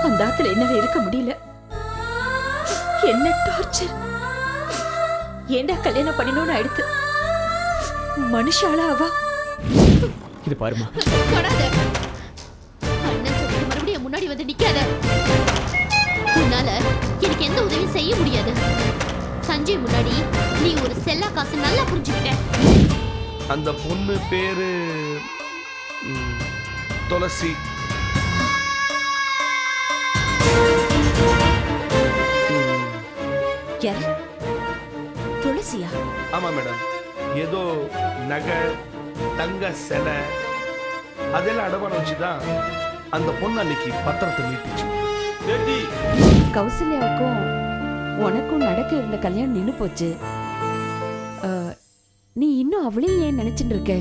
அந்த ஆத்துல என்னால இருக்க முடியல. என்ன டார்ச்சர்! ஏண்டா கல்யாணம் பண்ணினோன்னு அடுத்து மனுஷாளா அவ. இது பாருமா. தொடாத. அண்ணன் சொல்லிட்டு மறுபடியும் முன்னாடி வந்து நிக்காத. உன்னால எனக்கு எந்த உதவியும் செய்ய முடியாது. சஞ்சய் முன்னாடி நீ ஒரு செல்லா காசு நல்லா புரிஞ்சுக்கிட்ட. அந்த பொண்ணு பேரு துளசி. யாரு? துளசியா? ஆமா மேடம். ஏதோ நகை, தங்க சிலை அதெல்லாம் அடமானம் வச்சுதான் அந்த பொண்ணு அன்னைக்கு பத்திரத்தை மீட்டுச்சு. கௌசல்யாவுக்கும் உனக்கும் நடக்க இருந்த கல்யாணம் நின்னு போச்சு. நீ இன்னும் அவளையும் ஏன் நினைச்சுட்டு இருக்க?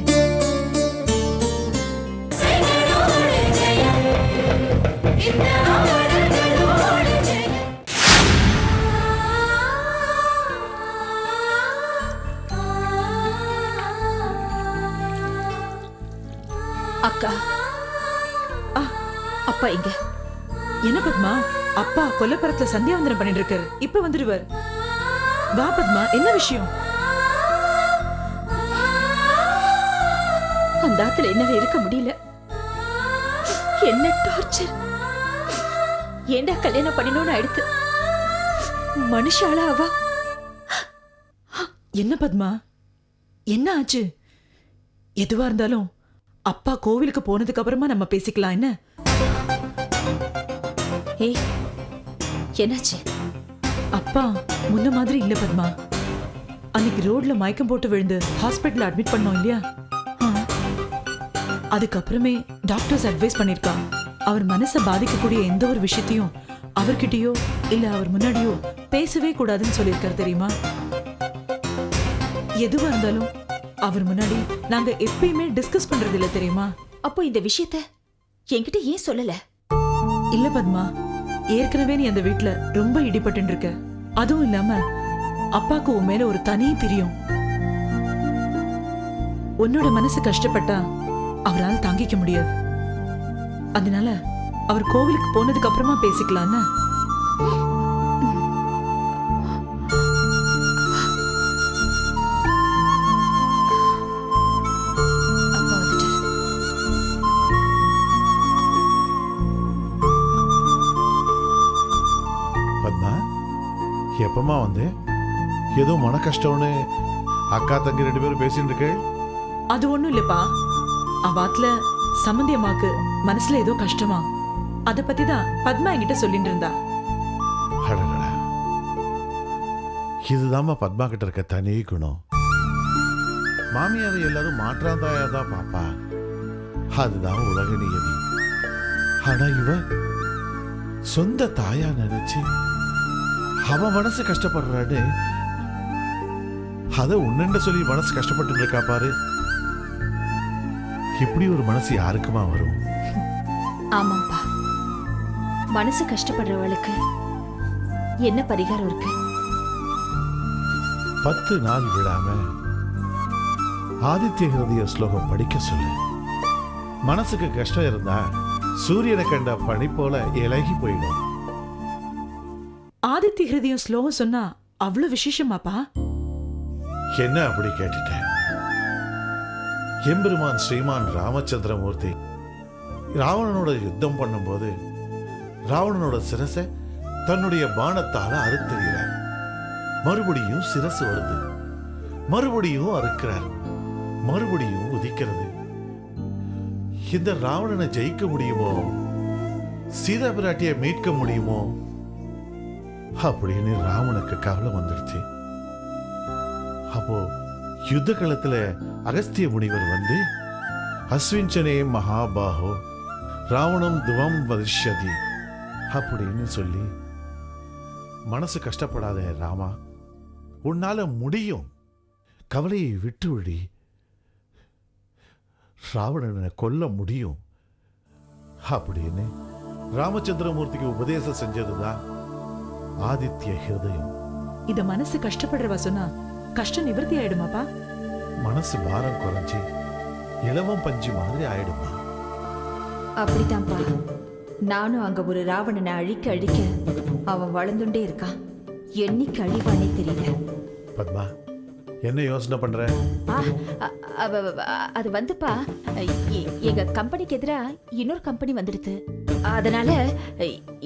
அக்கா, அப்பா இங்க. என்ன பத்மா? அப்பா கொல்லப்புறத்துல சந்தியாவந்தனம் பண்ணிட்டு இருக்காரு. இப்ப வந்துடுவார். வா பத்மா, என்ன விஷயம்? அந்த ஆத்துல என்னால இருக்க முடியல. என்ன டார்ச்சர்! ஏண்டா கல்யாணம் பண்ணினோன்னு அடுத்து மனுஷாளா அவ. என்ன பத்மா, என்ன ஆச்சு? எதுவா இருந்தாலும் அப்பா கோவிலுக்கு போனதுக்கு அப்புறமா நம்ம பேசிக்கலாம். என்ன? ஏய், என்னாச்சு? அப்பா முன்ன மாதிரி இல்ல பத்மா. அன்னைக்கு ரோட்ல மயக்கம் போட்டு விழுந்து ஹாஸ்பிட்டல் அட்மிட் பண்ணோம் இல்லையா? அதுக்கப்புறமே டாக்டர்ஸ் அட்வைஸ் பண்ணிருக்கா, அவர் மனசை பாதிக்கக்கூடிய எந்த ஒரு விஷயத்தையும் அவர்கிட்டயோ இல்ல அவர் முன்னாடியோ பேசவே கூடாதுன்னு சொல்லியிருக்காரு தெரியுமா? எதுவா இருந்தாலும் அவர் முன்னாடி நாங்க எப்பயுமே டிஸ்கஸ் பண்றது இல்ல தெரியுமா? அப்போ இந்த விஷயத்த என்கிட்ட ஏன் சொல்லல? இல்ல பத்மா, ஏற்கனவே நீ அந்த வீட்டுல ரொம்ப இடிபட்டு இருக்க. அதுவும் இல்லாம அப்பாக்கு உன் மேல ஒரு தனி பிரியம். உன்னோட மனசு கஷ்டப்பட்டா அவரால் தாங்கிக்க முடியாது. அதனால அவர் கோவிலுக்கு போனதுக்கு அப்புறமா பேசிக்கலான்னு. பத்மா, எப்பமா வந்து ஏதோ மன கஷ்டம்னு அக்கா தங்கி 2 பேரும் பேசிட்டு இருக்கே? அது ஒண்ணும் இல்லப்பா. அவாத்துல சம்பந்தி அம்மாக்கு மனசுல ஏதோ கஷ்டமா, அத பத்தி தான் பத்மா என்கிட்ட சொல்லிட்டு இருந்தா. அடடா, இதுதாம்மா பத்மா கிட்ட இருக்க தனி குணம். மாமியாரை எல்லாரும் மாற்றாந்தாயாதான் பாப்பா, அதுதான் உலக நியதி. ஆனா இவ சொந்த தாயா நினைச்சு அவன் மனசு கஷ்டப்படுறான்னு அத உன்னண்ட சொல்லி மனசு கஷ்டப்பட்டு இருக்கா பாரு. இப்படி ஒரு மனசு யாருக்குமா வரும்? ஆமாப்பா, மனசு கஷ்டப்படுறவளுக்கு என்ன பரிகாரம் இருக்கு? 10 நாள் விடாம ஆதித்ய ஹிருதய ஸ்லோகம் படிக்க சொல்லு. மனசுக்கு கஷ்டம் இருந்தா சூரியனை கண்ட பனி போல இலகி போயிடும். ஆதித்ய ஹிருதயம் ஸ்லோகம் சொன்னா அவ்வளவு விசேஷமாப்பா? என்ன அப்படி கேட்டுட்டேன்? எம்பெருமான் ஸ்ரீமான் ராமச்சந்திரமூர்த்தி ராவணனோட யுத்தம் பண்ணும்போது ராவணனோட சிரசை தன்னுடைய பானத்தால அறுத்துகிறார். மறுபடியும் சிரசு வருது, மறுபடியும் அறுக்கிறார், மறுபடியும் உதிக்கிறது. இந்த ராவணனை ஜெயிக்க முடியுமோ, சீதா பிராட்டியை மீட்க முடியுமோ அப்படின்னு ராவனுக்கு கவலை வந்துடுச்சு. அப்போ யுத்த காலத்துல அகஸ்திய முனிவர் வந்து அஸ்விஞ்சனே மகாபாஹோ ராவணம் துவம் வதிஷ்யதி அப்படின்னு சொல்லி, மனசு கஷ்டப்படாத ராமா, உன்னால முடியும், கவலையை விட்டுவிடி, ராவணனை கொல்ல முடியும் அப்படின்னு ராமச்சந்திரமூர்த்திக்கு உபதேசம் செஞ்சதுதான் ஆதித்ய ஹிருதயம். இத மனசு கஷ்டப்படுறவா சொன்னா கஷ்டம் நிவர்த்தி ஆயிடுமாப்பா? மனசு பாரம் குறைஞ்சி இலவம் பஞ்சு மாதிரி ஆயிடுமா? அப்படித்தான்ப்பா. நானும் அங்க ஒரு ராவணனை அழிக்க அழிக்க அவன் வளர்ந்துட்டே இருக்கான். என்னைக்கு அழிவானே தெரியல. பத்மா, என்ன யோசனை பண்ற? அது வந்துப்பா, எங்க கம்பெனிக்கு எதிரா இன்னொரு கம்பெனி வந்துடுது. அதனால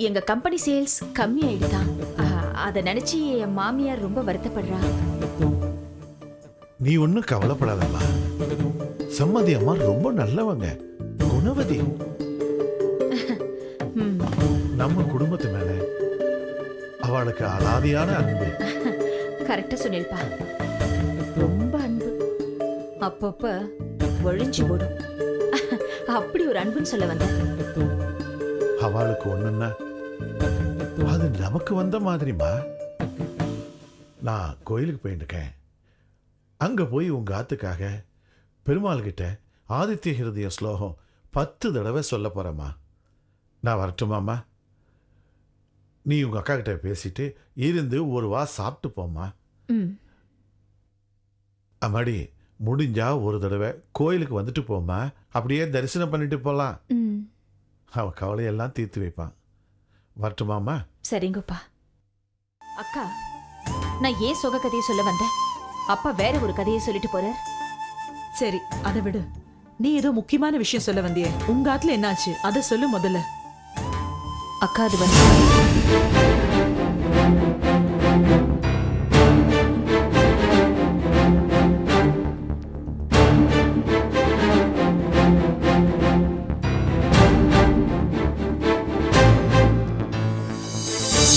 எங்க கம்பெனி சேல்ஸ் கம்மி ஆயிடுதான். அதை நினைச்சு என் மாமியார் ரொம்ப வருத்தப்படுறா. நீ ஒன்னும் கவலைப்படாதம்மா. சம்மதி அம்மா ரொம்ப நல்லவங்க, குணவதி. நம்ம குடும்பத்து மேல அவளுக்கு அலாதியான அன்பு. கரெக்டா சொன்னேப்பா, ரொம்ப அன்பு. அப்பப்ப ஒழிஞ்சு போடும். அப்படி ஒரு அன்புன்னு சொல்ல வந்த. அவளுக்கு ஒண்ணுன்னா அது நமக்கு வந்த மாதிரிமா. நான் கோயிலுக்கு போயிருக்கேன். அங்க போய் உங்க ஆத்துக்காக பெருமாள் கிட்ட ஆதித்ய ஹிருதய ஸ்லோகம் 10 தடவை சொல்ல போறேம்மா. நான் வரட்டுமாம்மா? நீ உங்க அக்கா கிட்ட பேசிட்டு இருந்து ஒரு வா சாப்பிட்டு போம்மா. அம்மாடி, முடிஞ்சா ஒரு தடவை கோயிலுக்கு வந்துட்டு போம்மா. அப்படியே தரிசனம் பண்ணிட்டு போலாம். அவ கவலையெல்லாம் தீர்த்து வைப்பான். வரட்டுமாம்மா? சரிங்கப்பா. அக்கா, நான் ஏன் சொக கதையை சொல்ல வந்தேன்? அப்பா வேற ஒரு கதையை சொல்லிட்டு போறார். சரி, அதை விடு. நீ ஏதோ முக்கியமான விஷயம் சொல்ல வந்தியே, உங்க ஆத்துல என்னாச்சு அதை சொல்லு முதல்ல. அக்கா, அது வந்து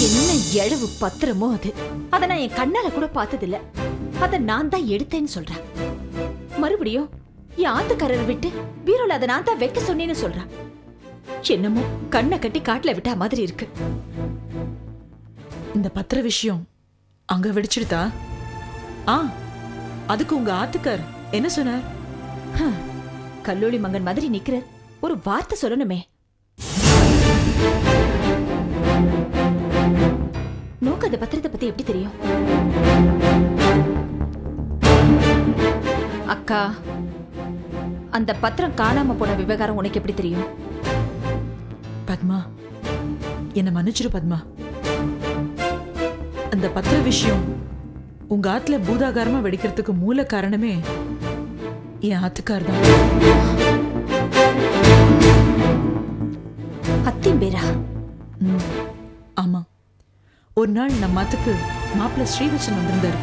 என்ன எழவு பத்திரமோ அது. அதை நான் என் கண்ணால கூட பார்த்ததில்ல. அதை நான் தான் எடுத்தேன்னு சொல்றேன். மறுபடியும் என் ஆத்துக்காரரை விட்டு பீரோல அதை நான் தான் வைக்க சொன்னேன்னு சொல்றேன். என்னமோ கண்ணை கட்டி காட்டுல விட்டா மாதிரி இருக்கு. இந்த பத்திர விஷயம் அங்க வெடிச்சிடுதா? அதுக்கு உங்க ஆத்துக்கார் என்ன சொன்னார்? கல்லூரி மங்கன் மாதிரி நிக்கிற, ஒரு வார்த்தை சொல்லணுமே. நோக்கு அந்த பத்திரத்தை பத்தி எப்படி தெரியும்? அக்கா, அந்த பத்திரம் காணாம போன விவகாரம் உனக்கு எப்படி தெரியும்? பத்மா, என்ன மன்னிச்சிரு பத்மா. அந்த பத்திர விஷயம் உங்க ஆத்துல பூதாகாரமா வெடிக்கிறதுக்கு மூல காரணமே என் ஆத்துக்கார் தான். அத்தின் பேரா? ஆமா. ஒரு நாள் நம்ம ஆத்துக்கு மாப்பிள்ள ஸ்ரீவச்சன் வந்திருந்தாரு.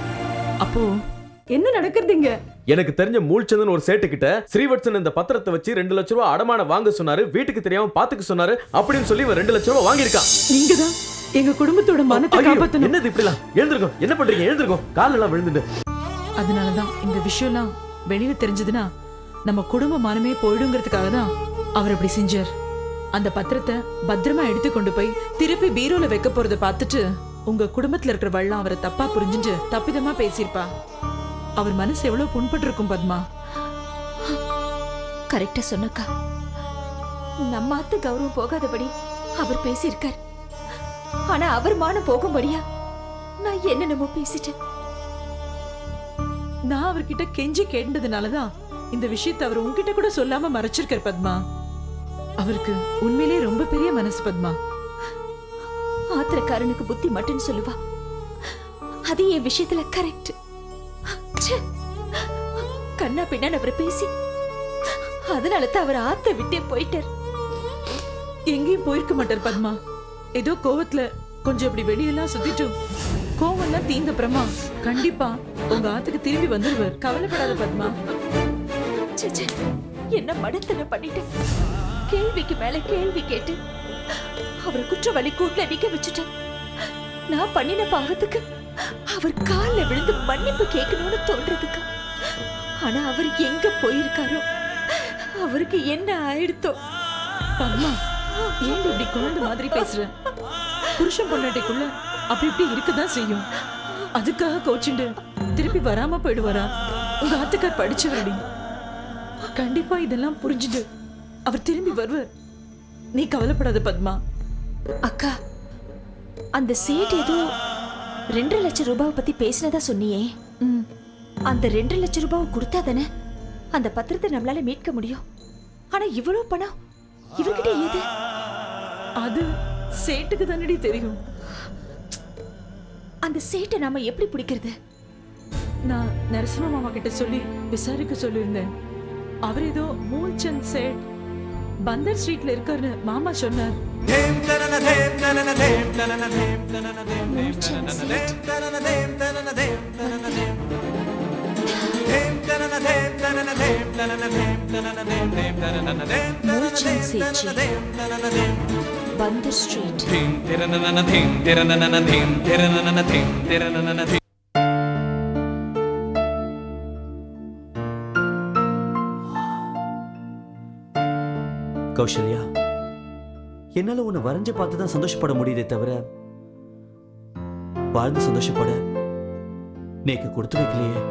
அப்போ என்ன நடக்குதுங்க? எனக்கு தெரிஞ்ச மூழ்ச்சந்தன் ஒரு சேட்டு கிட்ட ஸ்ரீவத்சன் இந்த பத்திரத்தை வச்சு 2 லட்சம் ரூபாய் அடமான வாங்க சொன்னாரு. வீட்டுக்கு தெரியாம பாத்துக்க சொன்னாரு அப்படின்னு சொல்லி 2 லட்சம் ரூபாய் வாங்கியிருக்கான். நீங்க தான் எங்க குடும்பத்தோட மனத்தை காப்பாத்தணும். என்னது இப்படிலாம்? எழுந்திருக்கோ, என்ன பண்றீங்க? எழுந்திருக்கோ, கால் எல்லாம் விழுந்துட்டு. அதனாலதான் இந்த விஷயம்லாம் வெளியில தெரிஞ்சதுன்னா நம்ம குடும்ப மானமே போயிடுங்கிறதுக்காக தான் அவர் அப்படி செஞ்சார். அந்த பத்திரத்தை பத்திரமா எடுத்து கொண்டு போய் திருப்பி பீரோல வைக்க போறதை பார்த்துட்டு உங்க குடும்பத்துல இருக்கிற வள்ளம் அவரை தப்பா புரிஞ்சுட்டு தப்பிதமா பேசியிருப்பா. அவர் மனசு எவ்வளவு புண்பட்டு இருக்கும் பத்மா. கரெக்டா சொன்னக்கா. நம்ம ஆத்து கௌரவம் போகாதபடி அவர் பேசியிருக்கார். ஆனா அவர் மானம் போகும்படியா நான் என்னென்னமோ பேசிட்டேன். நான் அவர்கிட்ட கெஞ்சி கேட்டதுனாலதான் இந்த விஷயத்தை அவர் உங்ககிட்ட கூட சொல்லாம மறைச்சிருக்கார் பத்மா. அவருக்கு உண்மையிலே ரொம்ப பெரிய மனசு பத்மா. ஆத்திரக்காரனுக்கு புத்தி மட்டும் சொல்லுவா. அது என் விஷயத்துல கரெக்ட். கண்ணா பின்னான்னு அவர் பேசி அதனாலதான் அவர் ஆத்த விட்டே போயிட்டார். எங்கேயும் போயிருக்க மாட்டார் பத்மா. ஏதோ கோவத்துல கொஞ்சம் இப்படி வெளியெல்லாம் சுத்திட்டு கோவம்லாம் தீந்த பிரமா கண்டிப்பா உங்க ஆத்துக்கு திரும்பி வந்துருவார். கவலைப்படாத பத்மா. என்ன மடத்தனை பண்ணிட்டேன். கேள்விக்கு மேல கேள்வி கேட்டு அவரை குற்றவாளி கூட்டுல நிக்க வச்சுட்டேன். நான் பண்ணின பாவத்துக்கு அவர் கால்ல விழுந்து மன்னிப்பு கேட்கணும்னு தோன்றதுக்கு. ஆனா அவர் எங்க போயிருக்காரோ, அவருக்கு என்ன ஆயிடுத்தோ. பத்மா, ஏன் இப்படி குழந்தை மாதிரி பேசுற? புருஷன் பொண்டாட்டிக்குள்ள அப்படி இப்படி இருக்கதான் செய்யும். அதுக்காக கோச்சுண்டு திருப்பி வராம போயிடுவாரா? உங்க ஆத்துக்கார் படிச்சவரடி. கண்டிப்பா இதெல்லாம் புரிஞ்சுட்டு அவர் திரும்பி வருவார். நீ கவலைப்படாத பத்மா. அக்கா, அந்த சேட் ஏதோ 2 லட்சம் ரூபாவை பத்தி பேசினதா சொன்னியே. அந்த 2 லட்சம் ரூபாவை கொடுத்தா தானே அந்த பத்திரத்தை நம்மளால மீட்க முடியும். ஆனா இவ்வளவு பணம் இவர்கிட்ட ஏது? அது சேட்டுக்கு தானடி தெரியும். அந்த சேட்டை நாம எப்படி பிடிக்கிறது? நான் நரசிம்ம மாமா கிட்ட சொல்லி விசாரிக்க சொல்லியிருந்தேன். அவர் ஏதோ மூல்சந்த் சேட் பந்தர் ஸ்ட்ரீட்ல இருக்காருன்னு மாமா சொன்னார். மூல்சந்த் சேட். மூல்சந்த் சேட்ஜி, பந்தர் ஸ்ட்ரீட். கௌசல்யா, என்னால உன்னை வரைஞ்சு பார்த்து தான் சந்தோஷப்பட முடியுதே தவிர வாழ்ந்து சந்தோஷப்பட நேக்கு கொடுத்து வைக்கலையே.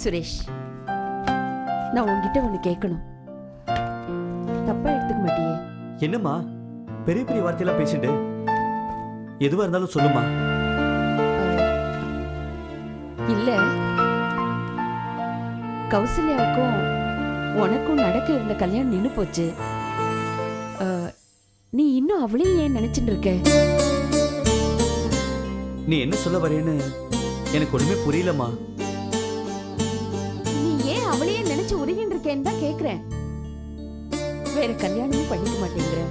சுரேஷ், நான் உன்கிட்ட ஒண்ணு கேட்கணும். தப்பா எடுத்துக்க மாட்டியே? என்னம்மா பெரிய பெரிய வார்த்தையெல்லாம் பேசிட்டு? எதுவா இருந்தாலும் சொல்லுமா. இல்ல, கௌசல்யாவுக்கும் உனக்கும் நடக்க இருந்த கல்யாணம் நின்னு போச்சு. நீ இன்னும் அவளையும் ஏன் நினைச்சிட்டு இருக்க? நீ என்ன சொல்ல வரேன்னு எனக்கு ஒண்ணுமே புரியலம்மா. நீ ஏன் அவளையே நினைச்சு உருகின்னு இருக்கேன்னு தான் கேக்குறேன். வேற கல்யாணமும் பண்ணிக்க மாட்டேங்கிற,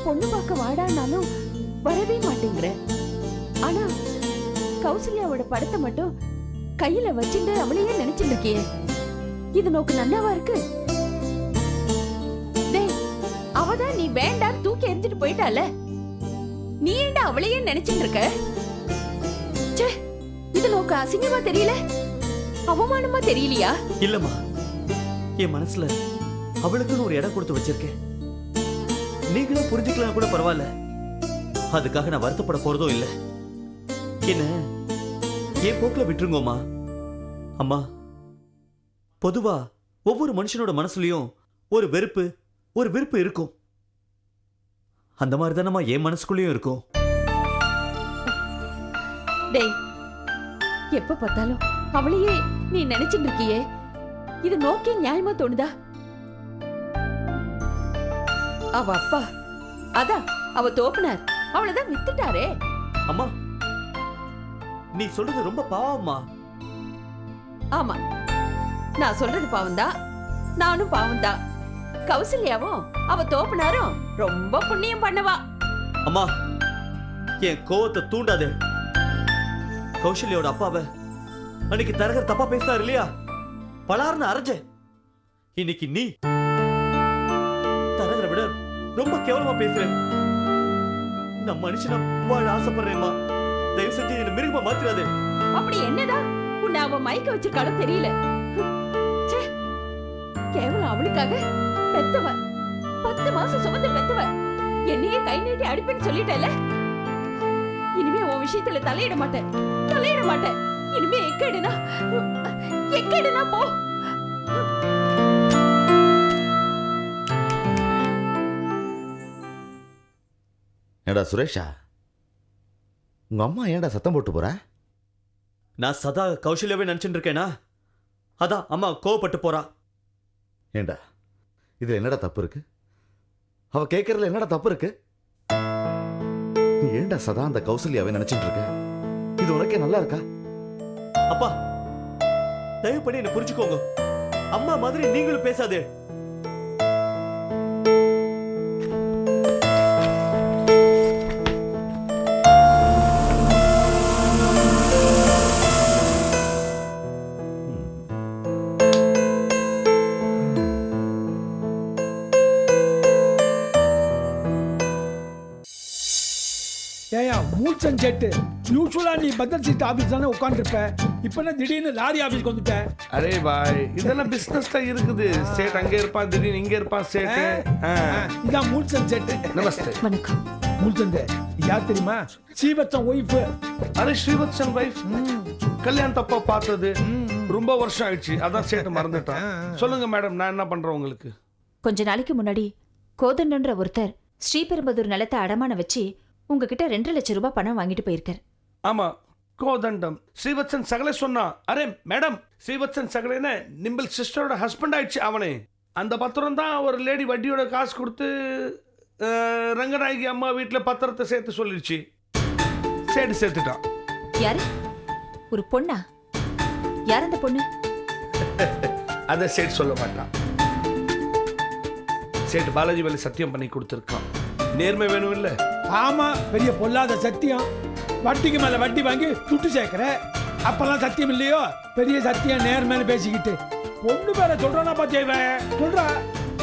பொண்ணு பார்க்க வாடானாலும் வரவே மாட்டேங்கிற. ஆனா கௌசல்யாவோட படத்தை மட்டும் கையில வச்சுட்டு அவளையே நினைச்சிட்டு இருக்கியே, இது நோக்கு நன்னாவா இருக்கு? டேய், அவதான் நீ வேண்டாம் தூக்கி எரிஞ்சிட்டு போயிட்டால, நீ ஏண்டா அவளையே நினைச்சிட்டு இருக்க? ச்சே, இது நோக்கு அசிங்கமா தெரியல, அவமானமா தெரியலையா? இல்லம்மா, என் மனசுல அவளுக்குன்னு ஒரு இடம் கொடுத்து வச்சிருக்கேன். நீங்களும் புரிஞ்சுக்கலாம் கூட பரவாயில்ல. அதுக்காக நான் வருத்தப்பட போறதும் இல்ல. என்ன என் போக்குல விட்டுருங்கோமா. அம்மா, பொதுவா ஒவ்வொரு மனுஷனோட மனசுலயும் ஒரு வெறுப்பு ஒரு விருப்பு இருக்கும். அந்த மாதிரி தானம்மா என் மனசுக்குள்ளேயும் இருக்கும். டேய், எப்ப பார்த்தாலும் அவளையே நீ நினைச்சிட்டு இருக்கியே, இது நோக்கி நியாயமா தோணுதா? அவ அப்பா அதான் அவ தோப்புனார், அவளதான் வித்துட்டாரே. அம்மா, நீ சொல்றது ரொம்ப பாவம்மா. ஆமா, நான் சொல்றது பாவம்தான், நானும் பாவம்தான். கௌசல்யாவும் அவ தோப்புனாரும் ரொம்ப புண்ணியம் பண்ணவா. அம்மா, என் கோவத்தை தூண்டாதே. கௌசல்யோட அப்பாவை அன்னைக்கு தரகர் தப்பா பேசினார் இல்லையா? பலார்னு அரைஞ்ச. இன்னைக்கு நீ தரகரை விட ரொம்ப கேவலமா பேசுறேன். நான் மனுஷனா வாழ ஆசைப்படுறேன்மா. தயவு செஞ்சு என்ன மிருகமா மாத்திராதே. அப்படி என்னதான் உன்னை அவ மயக்க வச்சிருக்காலும் தெரியல. ச்சே, கேவலம் அவளுக்காக பெத்தவ, 10 மாசம் சுமந்து பெத்தவ என்னையே கை நீட்டி அடிப்பேன்னு சொல்லிட்டல. இனிமே உன் விஷயத்துல தலையிட மாட்டேன், தலையிட மாட்டேன். இனிமே எக்கேடுனா போ. ஏண்டா சுரேஷா, உங்க அம்மா ஏன்டா சத்தம் போட்டு போற? நான் சதா கௌசல்யாவே நினைச்சுட்டு இருக்கேனா? அதான் அம்மா கோவப்பட்டு போறா. ஏண்டா இதுல என்னடா தப்பு இருக்கு? அவ கேட்கறதுல என்னடா தப்பு இருக்கு? நீ ஏண்டா சதா அந்த கௌசல்யாவே நினைச்சிட்டு இருக்க? இது உனக்கே நல்லா இருக்கா? அப்பா, தயவு பண்ணி என்ன புரிஞ்சுக்கோங்க. அம்மா மாதிரி நீங்களும் பேசாதே. ஏயா மூல்சன் செட்டு, யூஸ்வலா நீ பந்தர் சீட் ஆபீஸ் தானே உட்காந்துருப்ப, இப்ப என்ன திடீர்னு லாரி ஆபீஸ்க்கு வந்துட்ட? அரே பாய், இதெல்லாம் பிசினஸ் தான் இருக்குது. சேட் அங்க இருப்பான், திடீர்னு இங்க இருப்பான் சேட்டு. இதான் மூல்சன் செட்டு. நமஸ்தே. வணக்கம். மூல்சன் யார் தெரியுமா? Srivatsan wife. Array Srivatsan wife, கல்யாணம் தப்பா பார்த்தது ரொம்ப வருஷம் ஆயிடுச்சு, அதான் சேட்டு மறந்துட்டான். சொல்லுங்க மேடம், நான் என்ன பண்றேன் உங்களுக்கு? கொஞ்ச நாளைக்கு முன்னாடி கோதண்டன்ற ஒருத்தர் ஸ்ரீபெரும்புதூர் நிலத்தை அடமான வச்சு உங்ககிட்ட 2 லட்சம் ரூபாய் பணம் வாங்கிட்டு போயிருக்கார். ஆமா கோதண்டம் ஸ்ரீவத்சன் சகலே சொன்னா. அரே மேடம், ஸ்ரீவத்சன் சகலேன்னு நிம்பிள் சிஸ்டரோட ஹஸ்பண்ட் ஆயிடுச்சு அவனே. அந்த பத்திரம் தான் ஒரு லேடி வட்டியோட காசு கொடுத்து ரங்கநாயகி அம்மா வீட்டில் பத்திரத்தை சேர்த்து சொல்லிடுச்சு. சேர்த்துட்டான். யாரு? ஒரு பொண்ணா? யார் அந்த பொண்ணு? அதை சேட் சொல்ல மாட்டான். சேட் பாலாஜி வேலை சத்தியம் பண்ணி கொடுத்துருக்கான். நேர்மை வேணும் இல்ல? ஆமா, பெரிய பொல்லாத சத்தியம். வட்டிக்கு மேல வட்டி வாங்கி துட்டு சேர்க்கிற. அப்பெல்லாம் சத்தியம் இல்லையோ? பெரிய சத்தியம் நேர்மையில பேசிக்கிட்டு பொண்ணு பேரை சொல்றானா பாத்தியா இவன்? சொல்றா.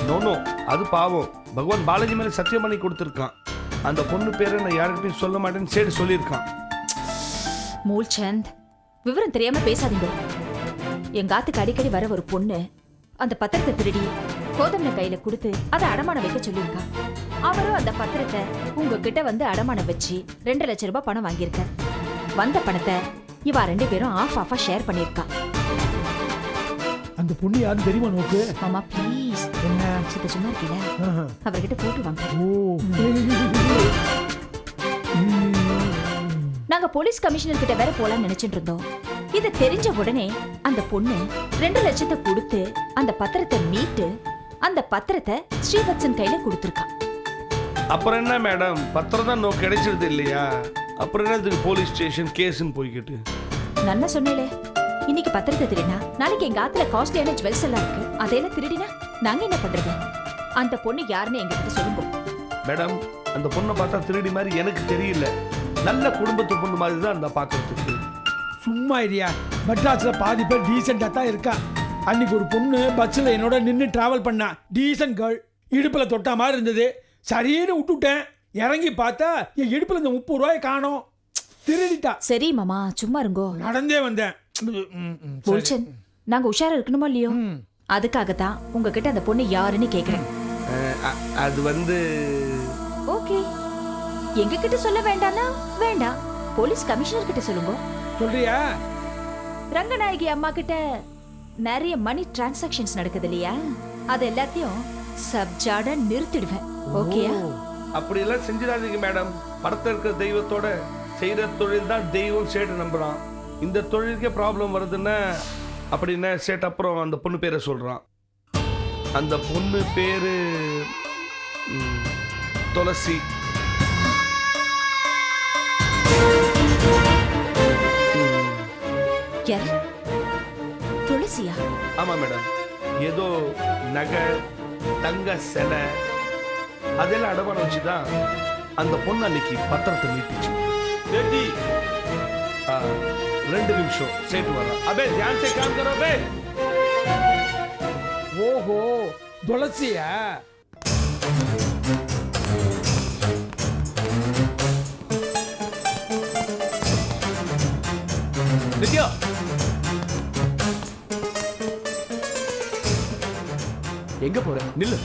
நோ அது பாவம். பகவான் பாலாஜி மேல சத்தியம் பண்ணி கொடுத்துருக்கான். அந்த பொண்ணு பேரை நான் யாருக்கிட்டையும் சொல்ல மாட்டேன்னு சேட் சொல்லியிருக்கான். மூல்சந்த், விவரம் தெரியாம பேசாதீங்க. எங்க ஆத்துக்கு அடிக்கடி வர ஒரு பொண்ணு அந்த பத்திரத்தை திருடி கோதம்ன கையில கொடுத்து அதை அடமானம் வைக்க சொல்லியிருக்கா. அவரும் அந்த பத்திரத்தை உங்ககிட்ட வந்து அடமானம் வச்சு 2 லட்சம் ரூபாய் பணம் வாங்கியிருக்க. வந்த பணத்தை இவா 2 பேரும் ஆஃபா ஷேர் பண்ணியிருக்கா. அந்த பொண்ணு யாரும் தெரியுமா நோக்கு? மாமா ப்ளீஸ், என்ன சித்த சும்மா இருக்கீங்க? அவர்கிட்ட போட்டு வாங்க. நாங்க போலீஸ் கமிஷனர் கிட்ட வேற போலாம்னு நினைச்சிட்டு இருந்தோம். இது தெரிஞ்ச உடனே அந்த பொண்ணு 2 லட்சத்தை கொடுத்து அந்த பத்திரத்தை மீட்டு அந்த பத்திரத்தை ஸ்ரீவத்சன் கையில கொடுத்துருக்கா. அப்புறம் என்ன மேடம், பத்திரம் தான் நோக்கு கிடைச்சிருது இல்லையா? அப்புறம் என்ன இதுக்கு போலீஸ் ஸ்டேஷன் கேஸ்ன்னு போய்கிட்டு? நன்னா சொன்னேலே, இன்னைக்கு பத்திரத்தை திருடினா நாளைக்கு எங்க ஆத்துல காஸ்ட்லியான ஜுவல்ஸ் எல்லாம் இருக்கு, அதையெல்லாம் திருடினா நாங்க என்ன பண்றது? அந்த பொண்ணு யாருன்னு எங்ககிட்ட சொல்லுங்க. மேடம், அந்த பொண்ணை பார்த்தா திருடி மாதிரி எனக்கு தெரியல. நல்ல குடும்பத்து பொண்ணு மாதிரி தான் அந்த பார்க்கறதுக்கு. சும்மா இரியா, மெட்ராஸ்ல பாதி பேர் டீசெண்டா தான் இருக்கா. அன்னைக்கு ஒரு பொண்ணு பஸ்ல என்னோட நின்று டிராவல் பண்ணா. Decent girl. இடுப்புல தொட்டா மாதிரி இருந்தது. சரின்னு விட்டுட்டேன். இறங்கி பார்த்தா என் இடுப்புல இந்த 30 ரூபாய் காணோம். திருடிட்டா. சரி மாமா, சும்மா இருங்கோ. நடந்தே வந்தேன். மூல்சந்த், நாங்க உஷாரா இருக்கணுமா இல்லையோ? அதுக்காகத்தான் உங்ககிட்ட அந்த பொண்ணு யாருன்னு கேக்குறேன். அது வந்து ஓகே, எங்க கிட்ட சொல்ல வேண்டாம்னா வேண்டாம், போலீஸ் கமிஷனர் கிட்ட சொல்லுங்க. சொல்றியா? ரங்கநாயகி அம்மா கிட்ட நிறைய மணி டிரான்சாக்ஷன்ஸ் நடக்குது இல்லையா? அது எல்லாத்தையும் சப்ஜாட நிறுத்திடுவேன். ஓகேயா? அப்படி எல்லாம் செஞ்சிடாதீங்க மேடம். படத்துல இருக்கிற தெய்வத்தோட செய்யற தொழில் தான் தெய்வம் சேட்டு நம்புறான். இந்த தொழிலுக்கே ப்ராப்ளம் வருதுன்னா அப்படின்னா சேட் அப்புறம் அந்த பொண்ணு பேரை சொல்றான். அந்த பொண்ணு பேரு துளசி. யார்? துளசியா? ஆமா மேடம். ஏதோ நகை, தங்க சிலை அதெல்லாம் அடமானம் வச்சுதான் அந்த பொண்ணு அன்னைக்கு பத்திரத்தை மீட்டுச்சு. 2 நிமிஷம் சேட்டு வர்றான். அபே தியான் சே காம் கரோ பே. ஓஹோ, துளசியா? நித்யா, எங்க போற? நில்லு.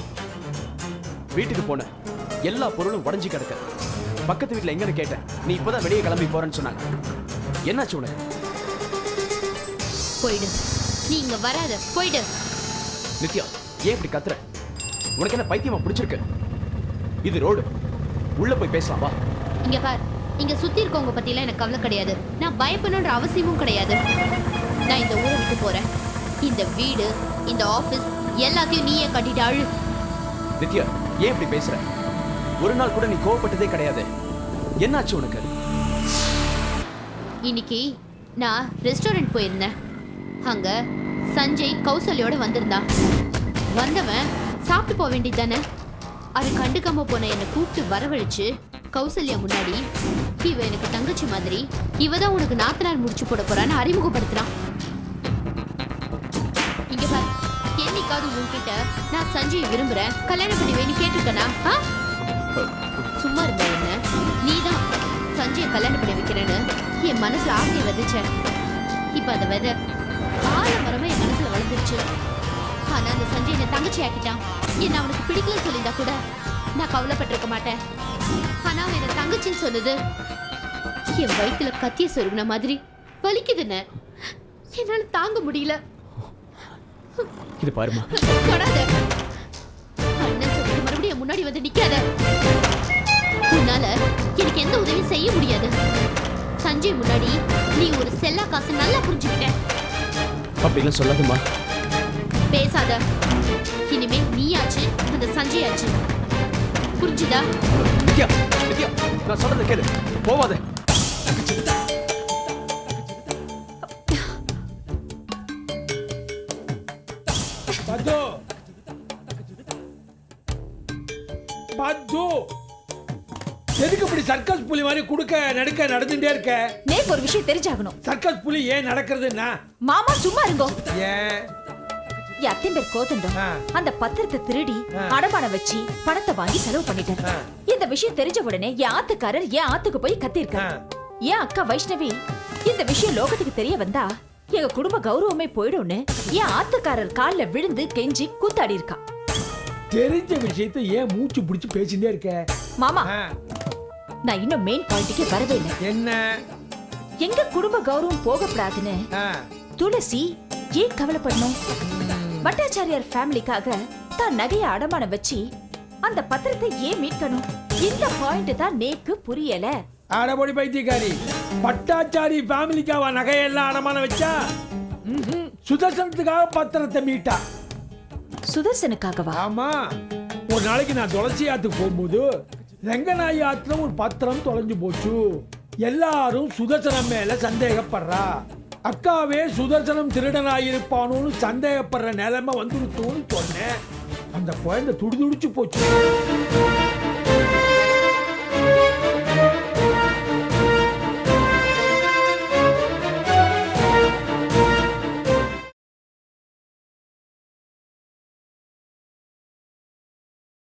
வீட்டுக்கு போன எல்லா பொருளும் உடைஞ்சு கிடக்க. பக்கத்து வீட்டுல எங்கன்னு கேட்டேன். நீ இப்பதான் வெளியே கிளம்பி போறேன்னு சொன்னாங்க. என்னாச்சு உனக்கு? போயிடு. நீ இங்க வராத, போயிடு. நித்யா, ஏன் இப்படி கத்துற? உனக்கு என்ன பைத்தியமா பிடிச்சிருக்கு? இது ரோடு, உள்ள போய் பேசலாம் வா. இங்க பார், இங்க சுத்தி இருக்கவங்க பத்திலாம் எனக்கு கவலை கிடையாது. நான் பயப்படணுன்ற அவசியமும் கிடையாது. நான் இந்த ஊரை விட்டு போறேன். இந்த வீடு, இந்த ஆபீஸ் எல்லாத்தையும் நீயே கட்டிட்டு அழு. நித்யா, ஏன் இப்படி பேசுற? ஒரு நாள் கூட நீ கோவப்பட்டதே கிடையாது. என்னாச்சு உனக்கு? இன்னைக்கு நான் ரெஸ்டாரண்ட் போயிருந்தேன். அங்க சஞ்சய் கௌசல்யோட வந்திருந்தான். வந்தவன் சாப்பிட்டு போக வேண்டியது தானே. அது கண்டுக்காம போன என்னை கூப்பிட்டு வரவழைச்சு கௌசல்யா முன்னாடி இவ எனக்கு தங்கச்சி மாதிரி, இவதான் உனக்கு நாத்தனார் முடிச்சு போட போறான்னு அறிமுகப்படுத்துறான். இங்க பாரு, என்னைக்காவது உன்கிட்ட நான் சஞ்சய் விரும்புறேன், கல்யாணம் பண்ணி வேணும் கேட்டிருக்கனா? சும்மா இருந்த என்ன, நீதான் சஞ்சயை கல்யாணம் பண்ணி வைக்கிறேன்னு என் மனசுல ஆசையை விதைச்ச. இப்ப அந்த விதை ஆலமரமா என் மனசுல வளர்ந்துருச்சு. ஆனா அந்த சஞ்சய் என்ன தங்கச்சி ஆக்கிட்டான். என்ன அவனுக்கு பிடிக்கலன்னு சொல்லியிருந்தா கூட நான் கவலைப்பட்டிருக்க மாட்டேன். ஆனா அவன் என்ன தங்கச்சின்னு சொன்னது என் வயிற்றுல கத்திய சொருகுன மாதிரி வலிக்குதுன்னு என்னால தாங்க முடியல. இது பாருமா. தொடாத. அண்ணன் சொல்லிட்டு மறுபடியும் முன்னாடி வந்து நிக்காத. உன்னால எனக்கு எந்த உதவியும் செய்ய முடியாது. சஞ்சய் முன்னாடி நீ ஒரு செல்லா காசு நல்லா புரிஞ்சுக்கிட்ட. அப்படிலாம் சொல்லாதம்மா. பேசாத. இனிமே நீயாச்சு அந்த சஞ்சய் ஆச்சு. புரிஞ்சுதா? வித்யா, வித்யா, நான் சொல்றத கேளு. போவாத. பத்து பத்து எதுக்கு இப்படி சர்க்கஸ் புலி மாதிரி குடுக்க நடுக்க நடந்துட்டே இருக்க? நேக்கு ஒரு விஷயம் தெரிஞ்சாகணும். சர்க்கஸ் புலி ஏன் நடக்கிறதுன்னா? மாமா சும்மா இருங்கோ. ஏன் என் அத்தையும் பேர் கோதண்டம். ஆ. அந்த பத்திரத்தை திருடி அடமானம் வச்சு பணத்தை வாங்கி செலவு பண்ணிட்டாரு. இந்த விஷயம் தெரிஞ்ச உடனே என் ஆத்துக்காரர் என் ஆத்துக்கு போய் கத்திருக்காரு. என் அக்கா வைஷ்ணவி இந்த விஷயம் லோகத்துக்கு தெரிய வந்தா எங்க குடும்ப கௌரவமே போயிடும்னு என் ஆத்துக்காரர் கால்ல விழுந்து கெஞ்சி கூத்தாடி இருக்கா. தெரிஞ்ச விஷயத்தை ஏன் மூச்சு பிடிச்சு பேசிட்டே இருக்க? மாமா, ஆ, நான் இன்னும் மெயின் பாயிண்ட்டுக்கே வரவே இல்லை. என்ன? எங்க குடும்ப கௌரவம் போகப்படாதுன்னு ஆ, துளசி ஏன் கவலைப்படணும்? பட்டாச்சாரியார் ஃபேமிலிக்காக தான் நகையை அடமானம் வச்சு அந்த பத்திரத்தை ஏன் மீட்கணும்? இந்த பாயிண்ட் தான் நேக்கு புரியல. அடபொடி பைத்தியக்காரி, பட்டாச்சாரி ஃபேமிலிக்காவா நகையெல்லாம் அடமானம் வச்சா? சுதர்சனத்துக்காக பத்திரத்தை மீட்டா. சுதர்சனுக்காகவா? ஆமா, ஒரு நாளைக்கு நான் துளசி ஆத்துக்கு போகும்போது ரெங்கநாயி ஆத்துல ஒரு பத்திரம் தொலைஞ்சு போச்சு. எல்லாரும் சுதர்சனம் மேல சந்தேகப்படுறா. அக்காவே சுதர்சனம் திருடனாயிருப்பானோன்னு சந்தேகப்படுற நிலைமை வந்துருச்சோன்னு சொன்னேன். அந்த குழந்தை துடிதுடிச்சு போச்சு.